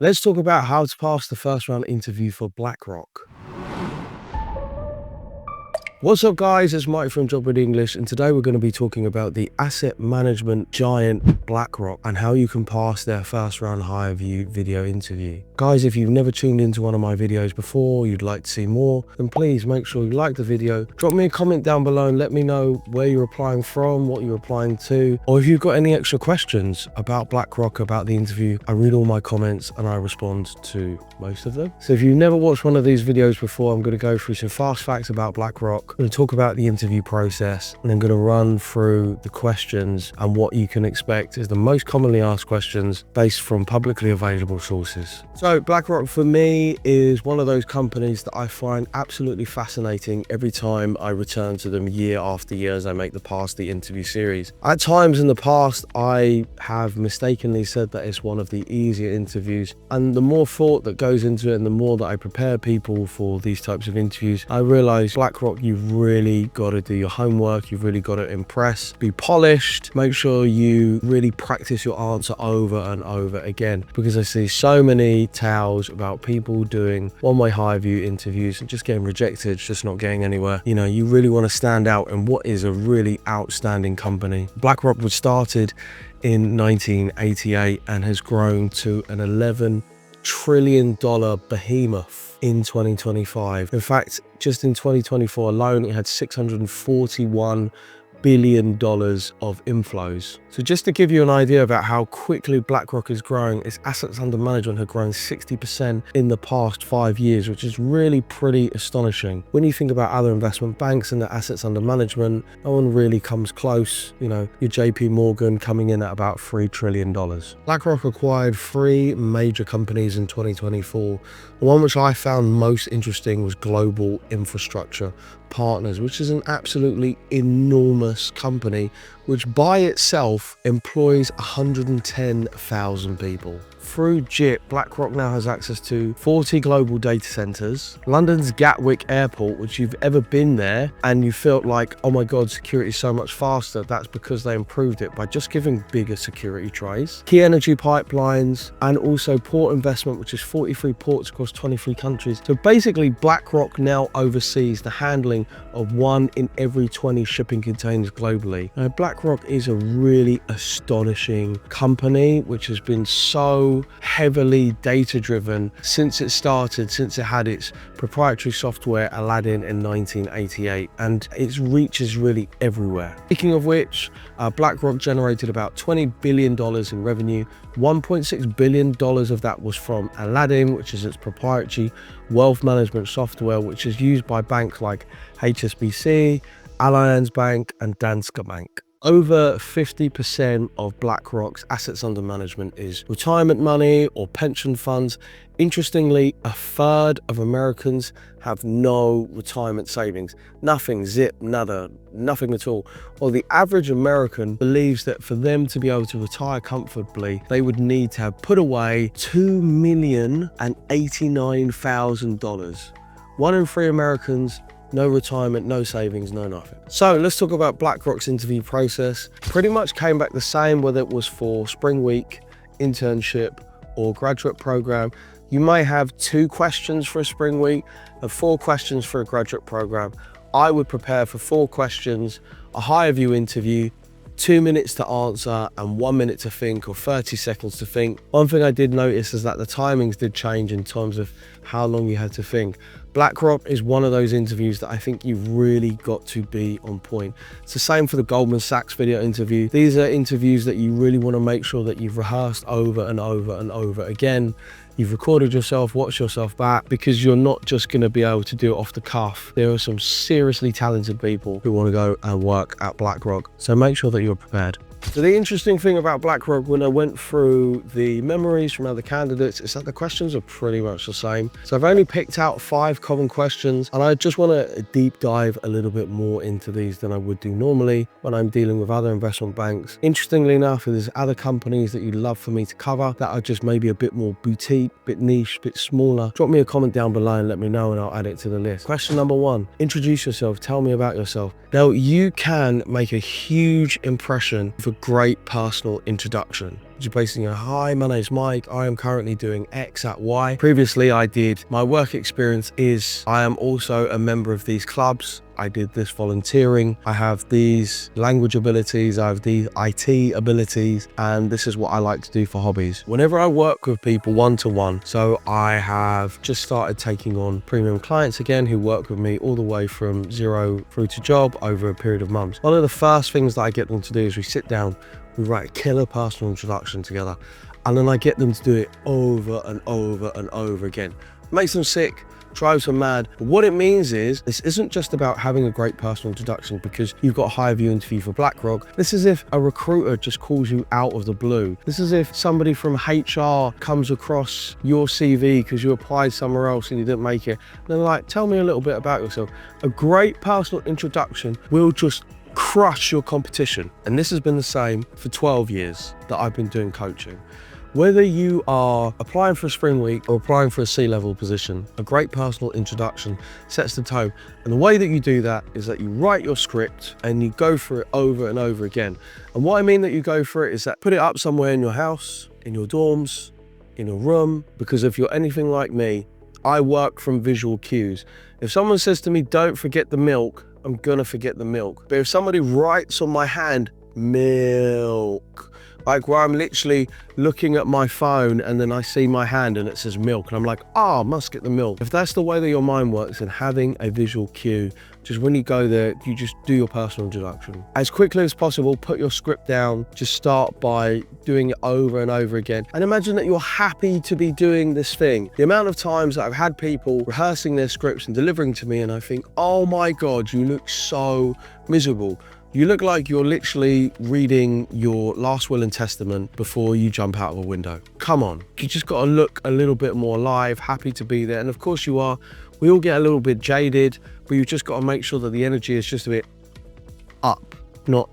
Let's talk about how to pass the first round interview for BlackRock. What's up guys, it's Mike from Job with English, and today we're going to be talking about the asset management giant BlackRock and how you can pass their first round Hirevue video interview. Guys, if you've never tuned into one of my videos before, you'd like to see more, then please make sure you like the video, drop me a comment down below and let me know where you're applying from, what you're applying to, or if you've got any extra questions about BlackRock, about the interview. I read all my comments and I respond to most of them. So if you've never watched one of these videos before, I'm going to go through some fast facts about BlackRock. I'm going to talk about the interview process, and I'm going to run through the questions and what you can expect is the most commonly asked questions based from publicly available sources. So BlackRock for me is one of those companies that I find absolutely fascinating every time I return to them year after year as I make the Pass the Interview series. At times in the past, I have mistakenly said that it's one of the easier interviews, and the more thought that goes into it and the more that I prepare people for these types of interviews, I realize BlackRock, you've really got to do your homework, you've really got to impress, be polished, make sure you really practice your answer over and over again, because I see so many tales about people doing one-way Hirevue interviews and just getting rejected, just not getting anywhere. You know, you really want to stand out in what is a really outstanding company. BlackRock was started in 1988 and has grown to an $11 trillion behemoth in 2025. In fact, just in 2024 alone, it had $641 billion of inflows. So just to give you an idea about how quickly BlackRock is growing, its assets under management have grown 60% in the past 5 years, which is really pretty astonishing. When you think about other investment banks and their assets under management, no one really comes close. You know, your JP Morgan coming in at about $3 trillion. BlackRock acquired 3 major companies in 2024. The one which I found most interesting was Global Infrastructure Partners, which is an absolutely enormous company which by itself employs 110,000 people. Through JIT, BlackRock now has access to 40 global data centers, London's Gatwick Airport, which you've ever been there and you felt like, oh my God, security is so much faster. That's because they improved it by just giving bigger security trays. Key energy pipelines, and also port investment, which is 43 ports across 23 countries. So basically BlackRock now oversees the handling of 1 in every 20 shipping containers globally. Now, BlackRock is a really astonishing company which has been so heavily data driven since it started, since it had its proprietary software Aladdin in 1988, and its reach is really everywhere. Speaking of which, BlackRock generated about $20 billion in revenue. $1.6 billion of that was from Aladdin, which is its proprietary wealth management software, which is used by banks like HSBC, Allianz Bank and Danske Bank. Over 50% of BlackRock's assets under management is retirement money or pension funds. Interestingly, a third of Americans have no retirement savings. Nothing, zip, nada, nothing at all. Well, the average American believes that for them to be able to retire comfortably, they would need to have put away $2,089,000. 1 in 3 Americans, no retirement, no savings, no nothing. So let's talk about BlackRock's interview process. Pretty much came back the same, whether it was for spring week, internship, or graduate program. You may have 2 questions for a spring week and 4 questions for a graduate program. I would prepare for 4 questions, a Hirevue interview, 2 minutes to answer and 1 minute to think, or 30 seconds to think. One thing I did notice is that the timings did change in terms of how long you had to think. BlackRock is one of those interviews that I think you've really got to be on point. It's the same for the Goldman Sachs video interview. These are interviews that you really want to make sure that you've rehearsed over and over and over again. You've recorded yourself, watched yourself back, because you're not just going to be able to do it off the cuff. There are some seriously talented people who want to go and work at BlackRock. So make sure that you're prepared. So the interesting thing about BlackRock, when I went through the memories from other candidates, is that the questions are pretty much the same. So I've only picked out 5 common questions, and I just want to deep dive a little bit more into these than I would do normally when I'm dealing with other investment banks. Interestingly enough, there's other companies that you'd love for me to cover that are just maybe a bit more boutique, bit niche, bit smaller. Drop me a comment down below and let me know and I'll add it to the list. Question number 1, introduce yourself, tell me about yourself. Now, you can make a huge impression with a great personal introduction. You're basically going, hi, my name's Mike. I am currently doing X at Y. Previously, I did my work experience is I am also a member of these clubs. I did this volunteering. I have these language abilities. I have these IT abilities, and this is what I like to do for hobbies. Whenever I work with people one-to-one, so I have just started taking on premium clients again who work with me all the way from zero through to job over a period of months. One of the first things that I get them to do is we sit down, we write a killer personal introduction together, and then I get them to do it over and over and over again. Makes them sick, drives them mad. But what it means is this isn't just about having a great personal introduction because you've got a Hirevue interview for BlackRock. This is if a recruiter just calls you out of the blue. This is if somebody from HR comes across your CV because you applied somewhere else and you didn't make it. And they're like, tell me a little bit about yourself. A great personal introduction will just crush your competition. And this has been the same for 12 years that I've been doing coaching. Whether you are applying for a spring week or applying for a C-level position, a great personal introduction sets the tone. And the way that you do that is that you write your script and you go through it over and over again. And what I mean that you go through it is that put it up somewhere in your house, in your dorms, in a room, because if you're anything like me, I work from visual cues. If someone says to me, don't forget the milk, I'm gonna forget the milk. But if somebody writes on my hand, milk, like where I'm literally looking at my phone and then I see my hand and it says milk and I'm like, I must get the milk. If that's the way that your mind works, then having a visual cue, just when you go there, you just do your personal introduction. As quickly as possible, put your script down, just start by doing it over and over again. And imagine that you're happy to be doing this thing. The amount of times that I've had people rehearsing their scripts and delivering to me and I think, oh my God, you look so miserable. You look like you're literally reading your last will and testament before you jump out of a window. Come on, you just got to look a little bit more alive, happy to be there. And of course you are. We all get a little bit jaded, but you've just got to make sure that the energy is just a bit up, not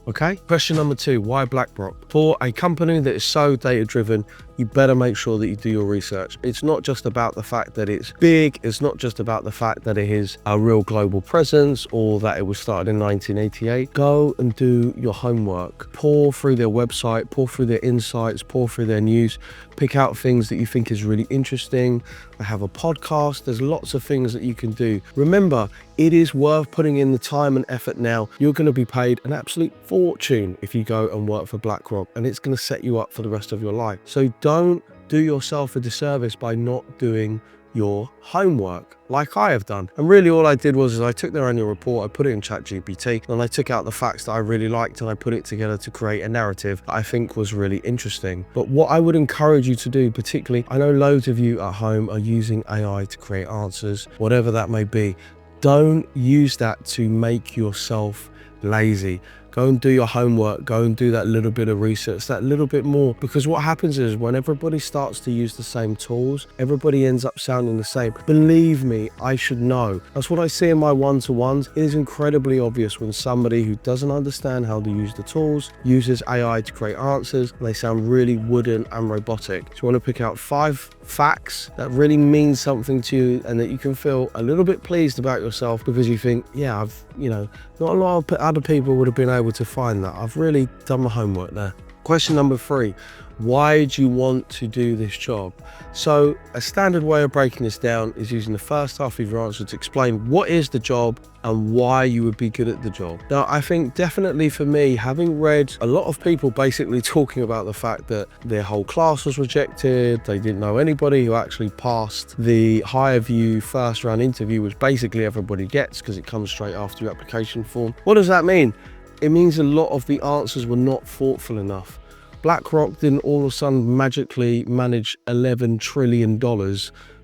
okay. Question number 2, why BlackRock? For a company that is so data driven, you better make sure that you do your research. It's not just about the fact that it's big. It's not just about the fact that it is a real global presence or that it was started in 1988. Go and do your homework. Pour through their website, pour through their insights, pour through their news, pick out things that you think is really interesting. I have a podcast. There's lots of things that you can do. Remember, it is worth putting in the time and effort now. You're going to be paid an absolute fortune if you go and work for BlackRock, and it's going to set you up for the rest of your life. So don't do yourself a disservice by not doing your homework like I have done. And really all I did was I took their annual report, I put it in ChatGPT, and I took out the facts that I really liked and I put it together to create a narrative that I think was really interesting. But what I would encourage you to do, particularly, I know loads of you at home are using AI to create answers, whatever that may be. Don't use that to make yourself lazy. Go and do your homework, go and do that little bit of research, that little bit more. Because what happens is when everybody starts to use the same tools, everybody ends up sounding the same. Believe me, I should know. That's what I see in my one-to-ones. It is incredibly obvious when somebody who doesn't understand how to use the tools uses AI to create answers, and they sound really wooden and robotic. So you want to pick out 5 facts that really mean something to you and that you can feel a little bit pleased about yourself because you think, yeah, not a lot of other people would have been able to find that. I've really done my homework there. Question number 3, why do you want to do this job? So a standard way of breaking this down is using the first half of your answer to explain what is the job and why you would be good at the job. Now, I think definitely for me, having read a lot of people basically talking about the fact that their whole class was rejected, they didn't know anybody who actually passed the Hirevue first round interview, which basically everybody gets because it comes straight after your application form. What does that mean? It means a lot of the answers were not thoughtful enough. BlackRock didn't all of a sudden magically manage $11 trillion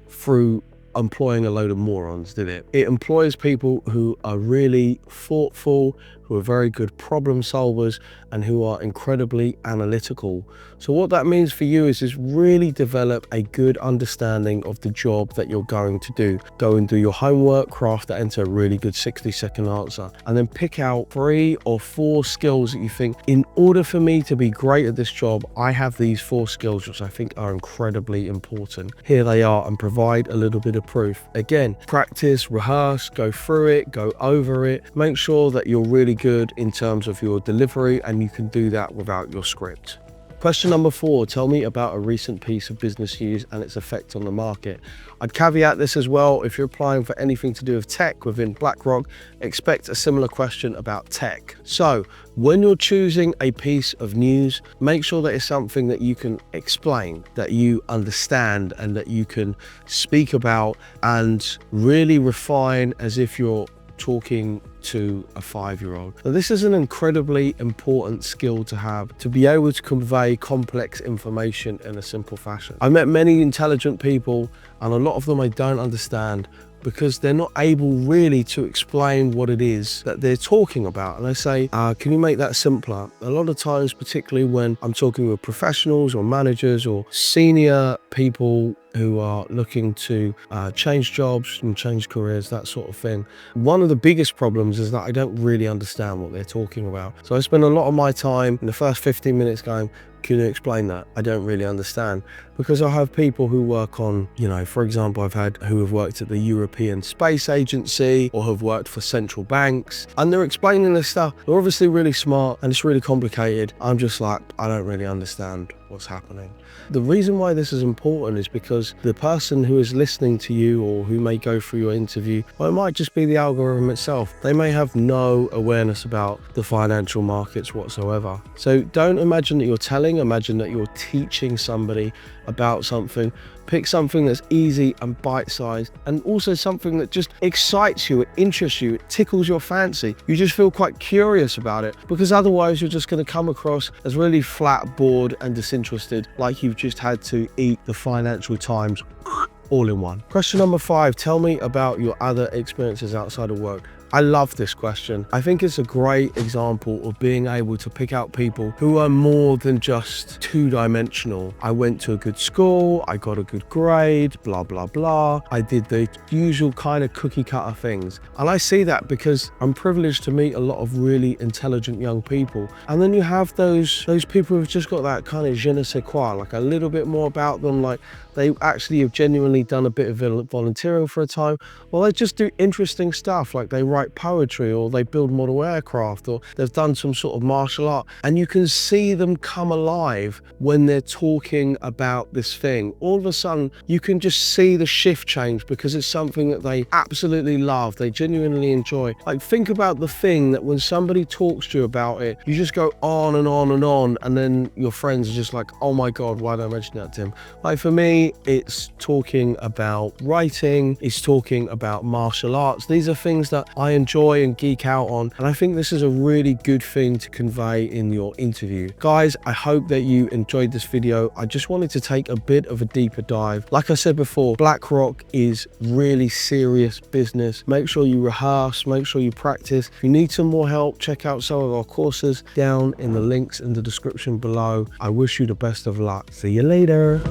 through employing a load of morons, did it? It employs people who are really thoughtful, who are very good problem solvers, and who are incredibly analytical. So what that means for you is really develop a good understanding of the job that you're going to do. Go and do your homework, craft that into a really good 60-second answer, and then pick out 3 or 4 skills that you think, in order for me to be great at this job, I have these 4 skills which I think are incredibly important. Here they are, and provide a little bit of proof. Again, practice, rehearse, go through it, go over it. Make sure that you're really good in terms of your delivery and and you can do that without your script. Question number 4, tell me about a recent piece of business news and its effect on the market. I'd caveat this as well. If you're applying for anything to do with tech within BlackRock, expect a similar question about tech. So when you're choosing a piece of news, make sure that it's something that you can explain, that you understand, and that you can speak about and really refine as if you're talking to a 5-year-old. Now, this is an incredibly important skill to have, to be able to convey complex information in a simple fashion. I met many intelligent people, and a lot of them I don't understand because they're not able really to explain what it is that they're talking about. And I say, can you make that simpler? A lot of times, particularly when I'm talking with professionals or managers or senior people who are looking to change jobs and change careers, that sort of thing. One of the biggest problems is that I don't really understand what they're talking about. So I spend a lot of my time in the first 15 minutes going, can you explain that? I don't really understand. Because I have people who work on, for example, I've had who have worked at the European Space Agency or have worked for central banks, and they're explaining this stuff. They're obviously really smart and it's really complicated. I'm just like, I don't really understand what's happening. The reason why this is important is because the person who is listening to you or who may go through your interview, well, it might just be the algorithm itself. They may have no awareness about the financial markets whatsoever. So don't imagine that you're telling, imagine that you're teaching somebody about something. Pick something that's easy and bite-sized, and also something that just excites you, it interests you, it tickles your fancy. You just feel quite curious about it, because otherwise you're just going to come across as really flat, bored and disinterested, like you've just had to eat the Financial Times all in one. Question number 5, tell me about your other experiences outside of work. I love this question. I think it's a great example of being able to pick out people who are more than just two-dimensional. I went to a good school, I got a good grade, blah, blah, blah. I did the usual kind of cookie cutter things. And I see that because I'm privileged to meet a lot of really intelligent young people. And then you have those people who've just got that kind of je ne sais quoi, like a little bit more about them, like they actually have genuinely done a bit of volunteering for a time. Well, they just do interesting stuff, like they write poetry or they build model aircraft or they've done some sort of martial art, and you can see them come alive when they're talking about this thing. All of a sudden you can just see the shift change because it's something that they absolutely love, they genuinely enjoy. Like, think about the thing that when somebody talks to you about it, you just go on and on and on, and then your friends are just like, oh my god, why did I mention that to him? Like, for me, it's talking about writing, it's talking about martial arts. These are things that I enjoy and geek out on, and I think this is a really good thing to convey in your interview. Guys, I hope that you enjoyed this video. I just wanted to take a bit of a deeper dive. Like I said before, BlackRock is really serious business. Make sure you rehearse, make sure you practice. If you need some more help, check out some of our courses down in the links in the description below. I wish you the best of luck. See you later.